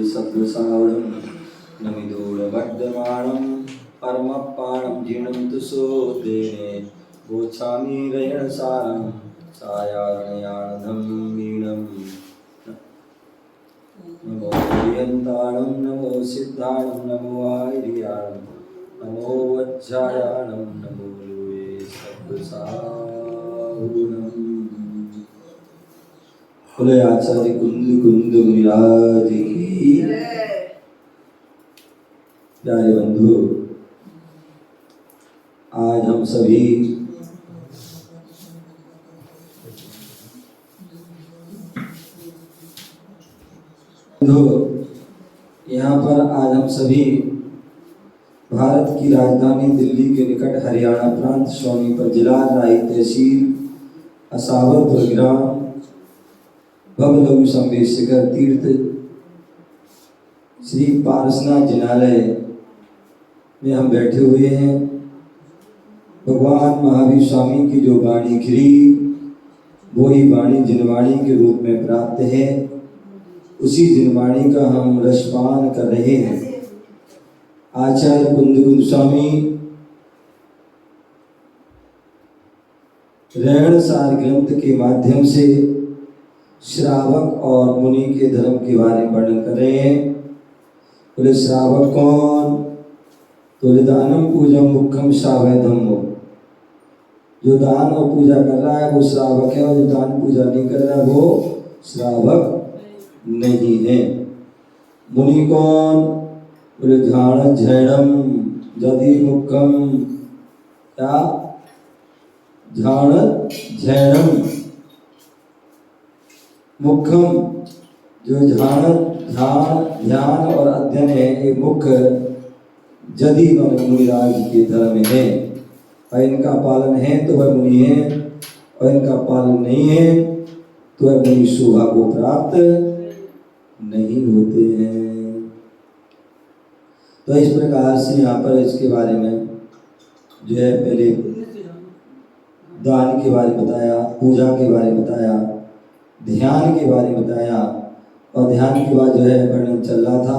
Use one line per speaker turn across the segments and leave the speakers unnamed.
सत्वसावरं नमिदोरवर्धमानं परमपाणं जीर्णं तु सोदेने गोच्छामि रयणसारं सायारणयानधं वीणं नमो हरियन्ताणं नमो सिद्धाणं नमो आर्याणं नमो वज्रायाणं नमो लोये सत्वसाहुणम् बोले आचार्य कुंद कुंद मुनिराज की। प्यारे बंधु, आज हम सभी यहाँ पर आज हम सभी भारत की राजधानी दिल्ली के निकट हरियाणा प्रांत सोनीपत जिला राई तहसील असावरपुर ग्राम भव लघु संवेशकर तीर्थ श्री पारसनाथ जिनालय में हम बैठे हुए हैं। भगवान महावीर स्वामी की जो वाणी खिली वो ही वाणी जिनवाणी के रूप में प्राप्त है। उसी जिनवाणी का हम रसपान कर रहे हैं। आचार्य कुंद कुंद स्वामी रहणसार ग्रंथ के माध्यम से श्रावक और मुनि के धर्म के बारे में वर्णन कर रहे हैं। बोले श्रावक कौन? तो दानम पूजा मुख्यम श्रावय धम्मो। जो दान और पूजा कर रहा है वो श्रावक है, और जो दान पूजा नहीं कर रहा है वो श्रावक नहीं है। मुनि कौन? बोले ध्यान झैणम जदि मुख्यम, क्या ध्यान झैणम मुख्यम, जो ध्यान और अध्ययन है ये मुख्य जदि मुनिराज के धर्म है, और इनका पालन है तो वह मुनि है, और इनका पालन नहीं है तो वह मुनि शोभा को प्राप्त नहीं होते हैं। तो इस प्रकार से यहाँ पर इसके बारे में जो है पहले दान के बारे में बताया, पूजा के बारे में बताया, ध्यान के बारे में बताया, और ध्यान के बाद जो है वर्णन चल रहा था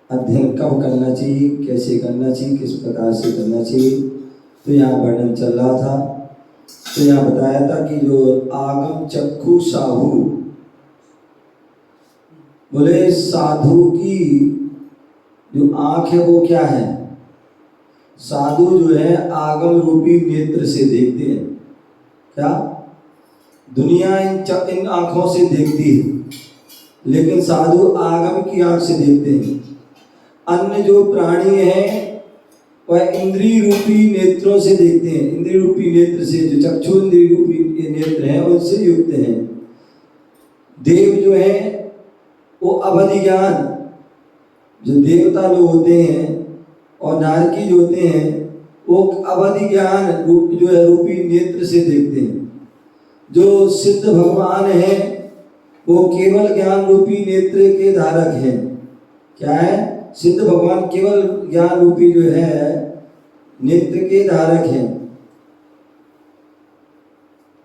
अध्ययन कब करना चाहिए, कैसे करना चाहिए, किस प्रकार से करना चाहिए। तो यहाँ वर्णन चल रहा था। तो यहाँ बताया था कि जो आगम चक्षु साहू, बोले साधु की जो आंख है वो क्या है? साधु जो है आगम रूपी नेत्र से देखते हैं। क्या दुनिया इन आंखों से देखती है, लेकिन साधु आगम की आंख से देखते हैं। अन्य जो प्राणी हैं वह इंद्रिय रूपी नेत्रों से देखते हैं। इंद्रिय रूपी नेत्र से, जो चक्षु इंद्रिय रूपी नेत्र हैं उनसे युक्त हैं। देव जो है वो अवधि ज्ञान, जो देवता लोग होते हैं और नारकी जो होते हैं वो अवधि ज्ञान जो है रूपी नेत्र से देखते हैं। जो सिद्ध भगवान है वो केवल ज्ञान रूपी नेत्र के धारक हैं। क्या है? सिद्ध भगवान केवल ज्ञान रूपी जो है नेत्र के धारक हैं।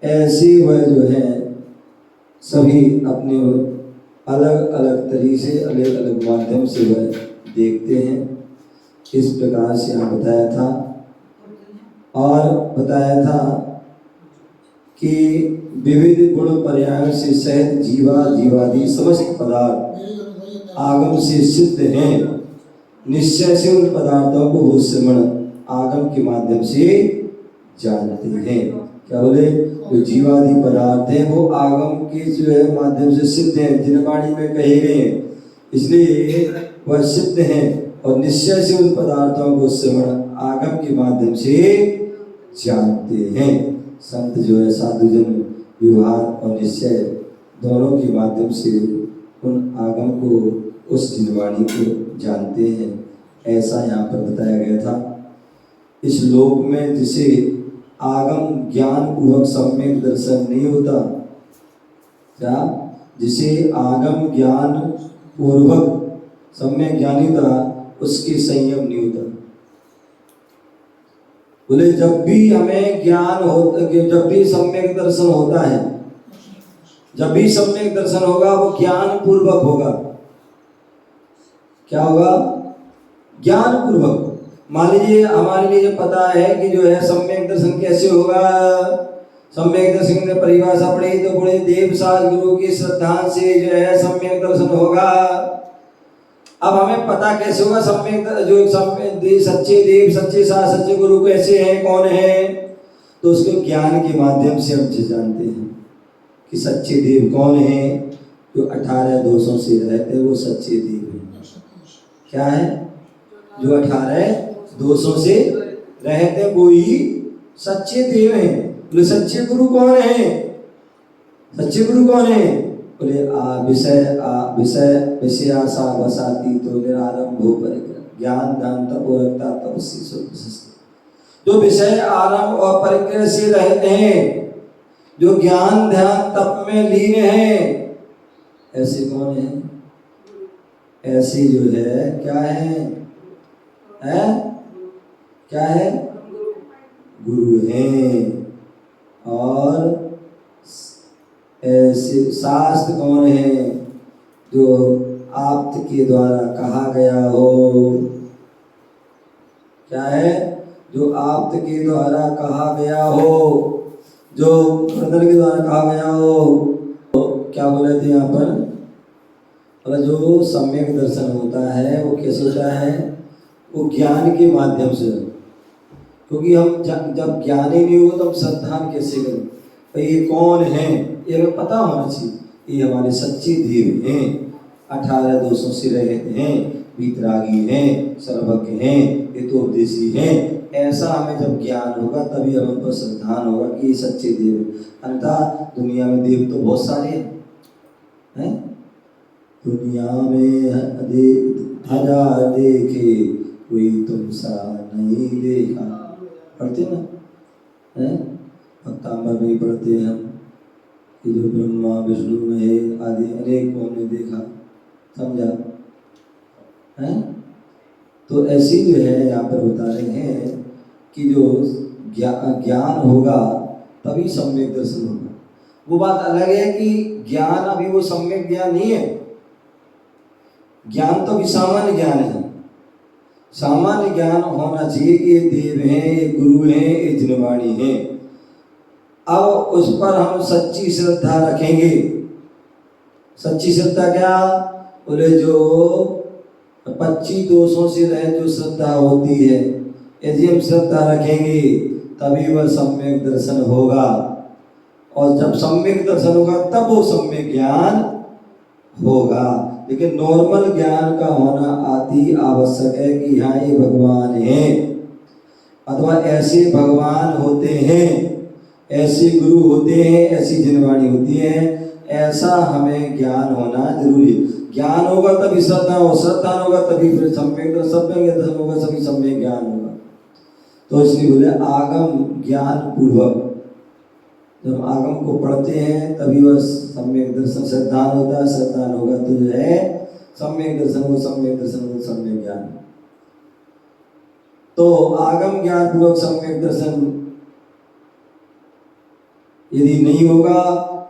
ऐसे वह जो है सभी अपने अलग अलग तरीके से, अलग अलग माध्यम से वह देखते हैं। इस प्रकार से यहाँ बताया था। और बताया था कि विविध गुण पर्यायों से सहित जीवादि समस्त पदार्थ आगम से सिद्ध हैं। निश्चय से उन पदार्थों को वो श्रवण आगम के माध्यम से जानते हैं। क्या बोले? जो जीवादि पदार्थ हैं वो आगम के जो है माध्यम से सिद्ध हैं, जिनवाणी में कहे गए हैं, इसलिए वह सिद्ध हैं। और निश्चय से उन पदार्थों को श्रवण आगम के माध्यम से जानते हैं। संत जो है साधुजन व्यवहार और निश्चय दोनों के माध्यम से उन आगम को, उस जिनवाणी को जानते हैं। ऐसा यहाँ पर बताया गया था। इस लोक में जिसे आगम ज्ञान पूर्वक सम्यक दर्शन नहीं होता, क्या जिसे आगम ज्ञान पूर्वक सम्यक ज्ञानी था उसके संयम नहीं होता। बोले जब भी हमें ज्ञान होता, जब भी सम्यक दर्शन होता है, जब भी सम्यक दर्शन होगा वो ज्ञान पूर्वक होगा। क्या होगा? ज्ञान पूर्वक। मान लीजिए हमारे लिए पता है कि जो है सम्यक दर्शन कैसे होगा। सम्यक दर्शन की परिभाषा पढ़ी तो बड़े देव साज गुरु की श्रद्धा से जो है सम्यक दर्शन होगा। अब हमें पता कैसे होगा सम्यक जो सच्चे देव सच्चे साज सच्चे गुरु कैसे हैं, कौन है? तो उसके ज्ञान के माध्यम से हम जानते हैं कि सच्चे देव कौन है। जो 18 दोषों से रहते वो सच्चे देव हैं। क्या है? जो 18 दोषों से रहते वो ही सच्चे देव हैं। बोले सच्चे गुरु कौन है? सच्चे गुरु कौन है? बोले विषय आशा बसाती तो निरारंभो परिग्रह ज्ञान दान तपो रखता तपस्वी सुख। जो विषय आरंभ और परिग्रह से रहते हैं, जो ज्ञान ध्यान तप में लीन हैं, ऐसे कौन है? ऐसे जो है क्या है? क्या है? गुरु हैं। और ऐसे शास्त्र कौन है? जो आप्त के द्वारा कहा गया हो। क्या है? जो आप्त के द्वारा कहा गया हो, जो ब्रदर के द्वारा कहा गया हो। तो क्या बोले थे यहाँ पर? और जो सम्यक दर्शन होता है वो कैसे होता है? वो ज्ञान के माध्यम से। क्योंकि हम जब ज्ञान ही नहीं हो तो हम श्रद्धा कैसे करें? भाई ये कौन है? ये हमें पता होना चाहिए। ये हमारे सच्चे देव हैं, 18 दोषों से रहते हैं, वीतरागी हैं, सर्वज्ञ हैं, हितोपदेशी हैं। ऐसा हमें जब ज्ञान होगा तभी हम उन पर श्रद्धान होगा कि ये सच्चे देव हैं। अन्यथा दुनिया में देव तो बहुत सारे हैं। दुनिया में हजार देखे कोई तुम सा नहीं देखा। पढ़ते ना है? भक्तांबर में पढ़ते हैं हम कि जो ब्रह्मा विष्णु में आदि अनेक को हमने देखा। समझा है? तो ऐसी जो है यहाँ पर बता रहे हैं कि जो ज्ञान होगा तभी सम्यक दर्शन होगा। वो बात अलग है कि ज्ञान अभी वो सम्यक ज्ञान नहीं है। ज्ञान तो अभी सामान्य ज्ञान है। सामान्य ज्ञान होना चाहिए कि ये देव हैं, ये गुरु हैं, ये जिनवाणी हैं। अब उस पर हम सच्ची श्रद्धा रखेंगे। सच्ची श्रद्धा क्या? बोले जो 25 दोषों से रहे जो श्रद्धा होती है, यदि हम श्रद्धा रखेंगे तभी वह सम्यक दर्शन होगा। और जब सम्यक दर्शन होगा तब वो सम्यक ज्ञान होगा। लेकिन नॉर्मल ज्ञान का होना अति आवश्यक है कि हाँ ये भगवान है, अथवा ऐसे भगवान होते हैं, ऐसे गुरु होते हैं, ऐसी जिनवाणी होती है। ऐसा हमें ज्ञान होना जरूरी है। ज्ञान होगा तभी श्रद्धा हो, श्रद्धा होगा तभी फिर सम्यक दर्शन होगा, सभी सम्यक ज्ञान होगा। तो इसलिए बोले आगम ज्ञान पूर्वक। जब आगम को पढ़ते हैं तभी वह सम्यक दर्शन श्रद्धान होता है। श्रद्धान होगा तो जो है सम्यक दर्शन हो, सम्यक दर्शन हो, सम्यक ज्ञान। तो आगम ज्ञान पूर्वक सम्यक दर्शन यदि नहीं होगा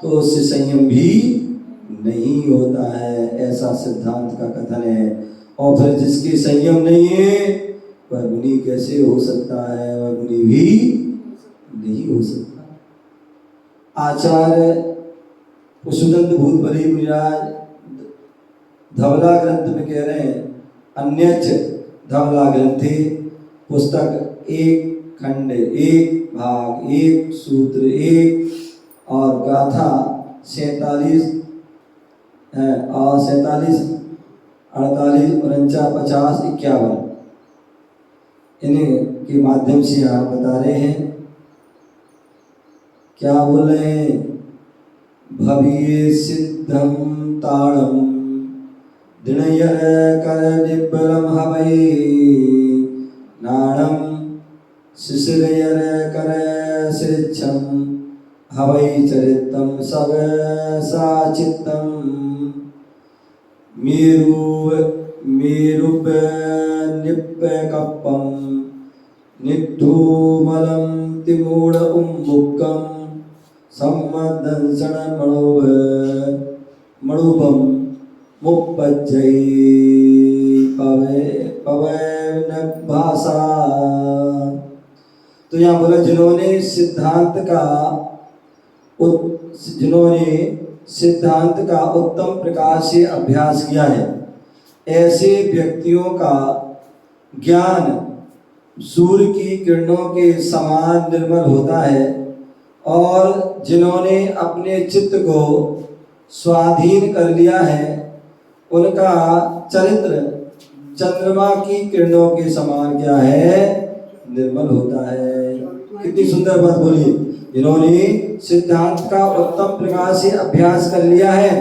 तो उससे संयम भी नहीं होता है, ऐसा सिद्धांत का कथन है। और फिर जिसके संयम नहीं है वह मुनि कैसे हो सकता है? वह मुनि भी नहीं हो सकता। आचार्य पुष्पदंत भूतबली मुनिराज धवला ग्रंथ में कह रहे हैं, अन्यच धवला ग्रंथे पुस्तक 1 खंड 1 भाग 1 सूत्र 1 और गाथा 47 और 47 48 49 50 51 इन्हीं के माध्यम से आप बता रहे हैं। क्या बोल रहे हैं? भविये सिद्धम ताड़म दिनयर कर निब्बलम हवै नाणम शिशिरयर कर शिक्षम हवै चरितम सब साचित्तम मेरुप निप्प कप्पम निद्धूमलम तिमूढ़ उम्मुक्कम सम्मदंसण मणुपम मुपज्जै पवैन भाषा। तो यहाँ बोला जिन्होंने सिद्धांत का उत्तम प्रकार से अभ्यास किया है, ऐसे व्यक्तियों का ज्ञान सूर्य की किरणों के समान निर्मल होता है, और जिन्होंने अपने चित्त को स्वाधीन कर लिया है उनका चरित्र चंद्रमा की किरणों के समान क्या है, निर्मल होता है। कितनी सुंदर बात बोली। जिन्होंने सिद्धांत का उत्तम प्रकार से अभ्यास कर लिया है,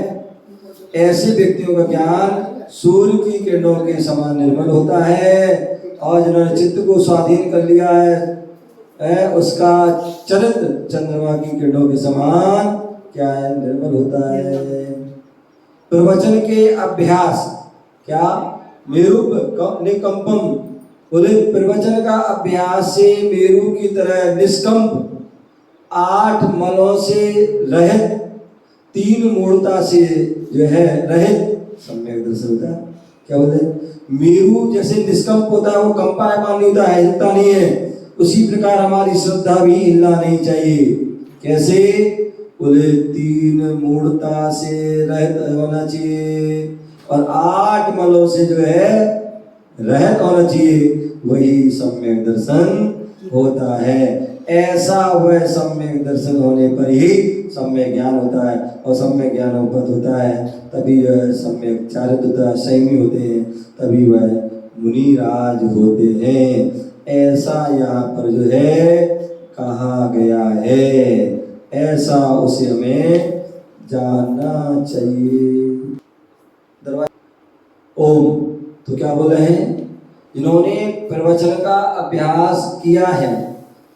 ऐसे व्यक्तियों का ज्ञान सूर्य की किरणों के समान निर्मल होता है, और जिन्होंने चित्त को स्वाधीन कर लिया है उसका चरित्र चंद्रमा की किरणों के समान क्या है, निर्मल होता है। प्रवचन के अभ्यास क्या मेरु निकंपम, बोले प्रवचन का अभ्यास से मेरु की तरह निष्कंप 8 मलों से रहित 3 मूर्ता से जो है रहित सम्यक दर्शन होता है। क्या बोलते हैं, मेरु जैसे निष्कंप होता है, वो कंपायमान नहीं होता है, हिलता नहीं है, उसी प्रकार हमारी श्रद्धा भी हिलना नहीं चाहिए। कैसे, बोले 3 मूर्ता से रहित होना चाहिए और 8 मलों से जो है रहित होना चाहिए, वही सम्यक दर्शन होता है। ऐसा वह सम्यक दर्शन होने पर ही सम्यक ज्ञान होता है, और सम्यक ज्ञान उपत होता है तभी वह सम्यक चारित्र होता है, संयमी होते हैं, तभी वह मुनिराज होते हैं। ऐसा यहाँ पर जो है कहा गया है, ऐसा उसे हमें जानना चाहिए। ओम, तो क्या बोले हैं, जिन्होंने प्रवचन का अभ्यास किया है,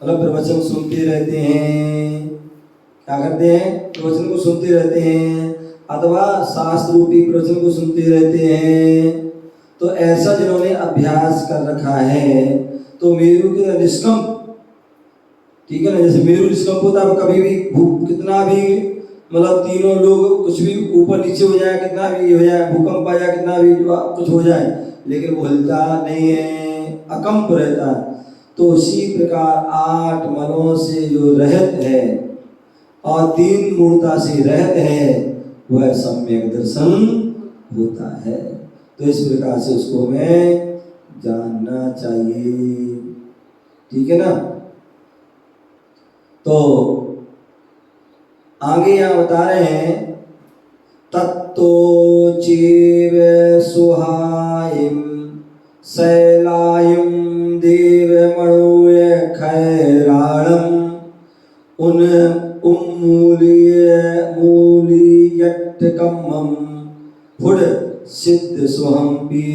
मतलब प्रवचन सुनते रहते हैं, क्या करते हैं, प्रवचन को सुनते रहते हैं, अथवा शास्त्र रूपी प्रवचन को सुनते रहते हैं, तो ऐसा जिन्होंने अभ्यास कर रखा है, तो मेरु के निष्कंप, ठीक है ना, जैसे मेरु निष्कंप होता है, कभी भी कितना भी मतलब तीनों लोग कुछ भी ऊपर नीचे हो जाए, कितना भी हो जाए, भूकंप आ जाए, कितना भी कुछ हो जाए, लेकिन वो हिलता नहीं है, अकंप रहता है। तो उसी प्रकार 8 मलों से जो रहित है और 3 मूर्ता से रहित है, वह सम्यक दर्शन होता है। तो इस प्रकार से उसको हमें जानना चाहिए, ठीक है ना। तो आगे यहाँ बता रहे हैं, तत्तो जीव सुहायिम शैलायुम देव मणुय खैराणम उन मूलियट्टकम्मम फुड सिद्ध सुहंपी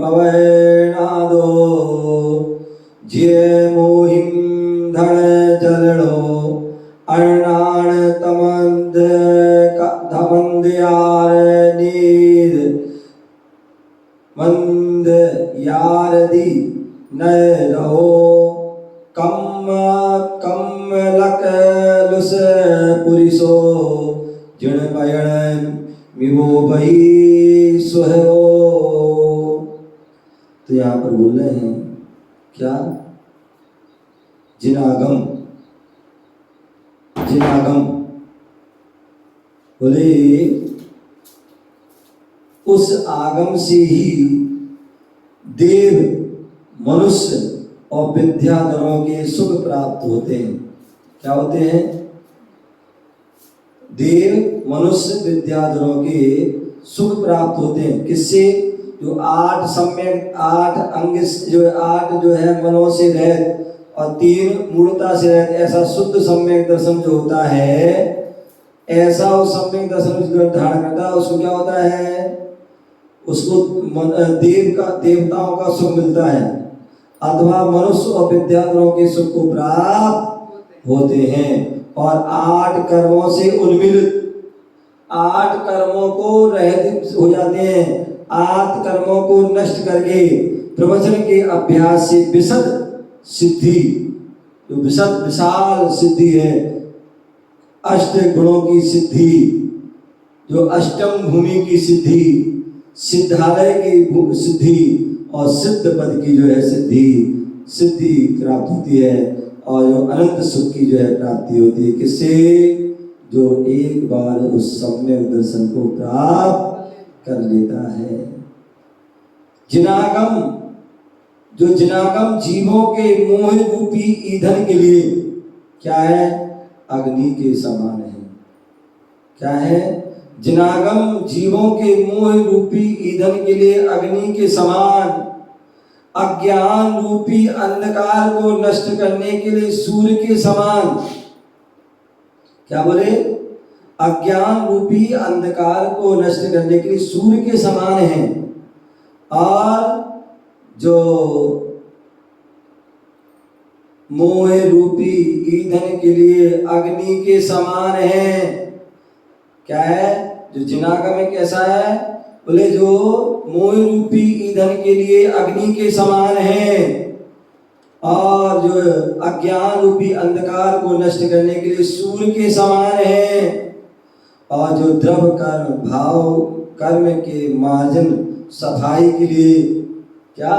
पवैनादो जय मोहिम धन जलड़ो अर्णाण तमंद धमंदयार नीर मंद यारदी नय रहो कम कम लक लुस पुरिसो जन पयण मिवो भई सुहो। तो यहाँ पर बोल रहे हैं क्या, जिनागम बोले उस आगम से ही देव मनुष्य और विद्याधरों के सुख प्राप्त होते हैं। क्या होते हैं, देव मनुष्य विद्याधरों के सुख प्राप्त होते हैं। किससे, जो 8 सम्यक 8 अंग जो है मनों से रहित और 3 मूर्ता से रहित, ऐसा शुद्ध सम्यक दर्शन जो होता है, ऐसा उस सम्यक दर्शन जो धारण करता है, उसको क्या होता है, उसको देवताओं का सुख मिलता है, अथवा मनुष्य और विद्याधरों के सुख को प्राप्त होते हैं। और 8 कर्मों से उन्मिलित, 8 कर्मों को रहित हो जाते हैं, 8 कर्मों को नष्ट करके प्रवचन के अभ्यास से विशद सिद्धि, जो विशाल सिद्धि है, अष्ट गुणों की सिद्धि, जो अष्टम भूमि की सिद्धि, सिद्धालय की सिद्धि और सिद्ध पद की जो है सिद्धि प्राप्त होती है, और जो अनंत सुख की जो है प्राप्ति होती है। किससे? जो एक बार उस सम्यक दर्शन को प्राप्त कर लेता है। जिनागम, जो जिनागम जीवों के मोह रूपी ईंधन के लिए क्या है? अग्नि के समान है। क्या है? जिनागम जीवों के मोह रूपी ईंधन के लिए अग्नि के समान, अज्ञान रूपी अंधकार को नष्ट करने के लिए सूर्य के समान। क्या बोले? अज्ञान रूपी अंधकार को नष्ट करने के लिए सूर्य के समान है, और जो मोह रूपी ईंधन के लिए अग्नि के समान है। क्या है? जो जिनागम में कैसा है? बोले जो मोह रूपी ईंधन के लिए अग्नि के समान है, और जो अज्ञान रूपी अंधकार को नष्ट करने के लिए सूर्य के समान है, और जो द्रव्य कर्म भाव कर्म के मार्जन सफाई के लिए, क्या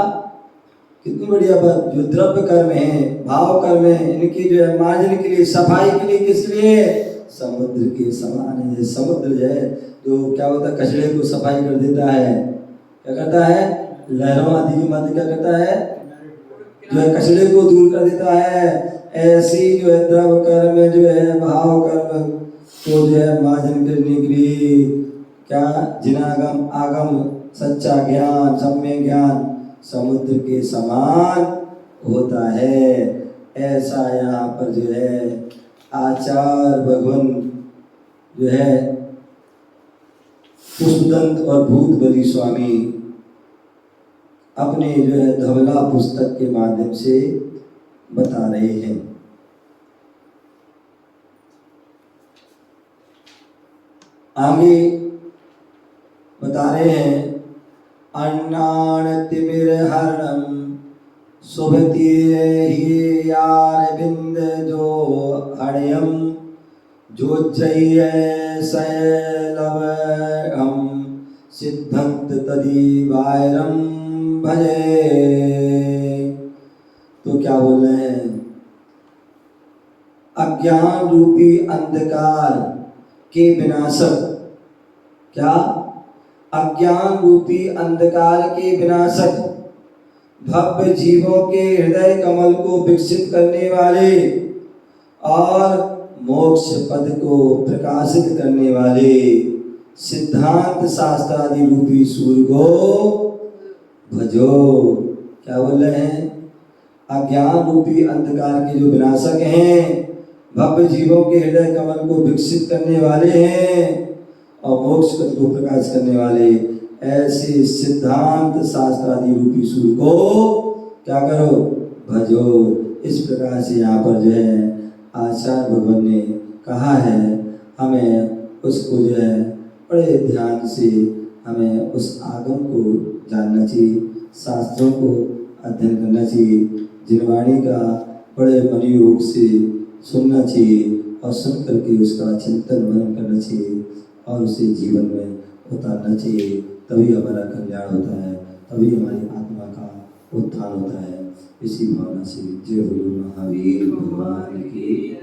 कितनी बढ़िया बात, जो द्रव्य कर्म है भाव कर्म है इनकी जो है मार्जन के लिए सफाई के लिए, किस लिए? समुद्र के समान है। समुद्र जो है जो क्या होता है, कचरे को सफाई कर देता है। क्या करता है? लहरों आदि की मदद क्या करता है? जो है कचरे को दूर कर देता है। ऐसी जो है द्रव्य कर्म जो है भाव कर्म को जो है मार्जन करने के लिए क्या? जिनागम आगम सच्चा ज्ञान सम्य ज्ञान समुद्र के समान होता है। ऐसा यहाँ पर जो है आचार्य भगवान जो है पुष्पदंत और भूत बली स्वामी अपने जो है धवला पुस्तक के माध्यम से बता रहे हैं। आगे बता रहे हैं, अन्नान तिमिरहरणम सुभति ही यार बिंद जो हणयम जो जय शैलव हम सिद्धंत तदी वायरम भजे। तो क्या बोल रहे हैं? अज्ञान रूपी अंधकार के विनाशक, क्या? अज्ञान रूपी अंधकार के विनाशक भव्य जीवों के हृदय कमल को विकसित करने वाले और मोक्ष पद को प्रकाशित करने वाले सिद्धांत शास्त्र आदि रूपी सूर्य को भजो। क्या बोल रहे हैं? अज्ञान रूपी अंधकार के जो विनाशक हैं, भव्य जीवों के हृदय कमल को विकसित करने वाले हैं और मोक्ष पद को प्रकाश करने वाले ऐसे सिद्धांत शास्त्र आदि रूपी सूर्य को क्या करो? भजो। इस प्रकार से यहाँ पर जो है आचार्य भगवान ने कहा है, हमें उसको जो है बड़े ध्यान से हमें उस आगम को जानना चाहिए, शास्त्रों को अध्ययन करना चाहिए, जिनवाणी का बड़े मनोयोग से सुनना चाहिए और सुन करके उसका चिंतन मनन करना चाहिए और उसे जीवन में उतारना चाहिए। तभी हमारा कल्याण होता है, तभी हमारी आत्मा का उत्थान होता है। इसी भावना से जय गुरु महावीर भगवान की।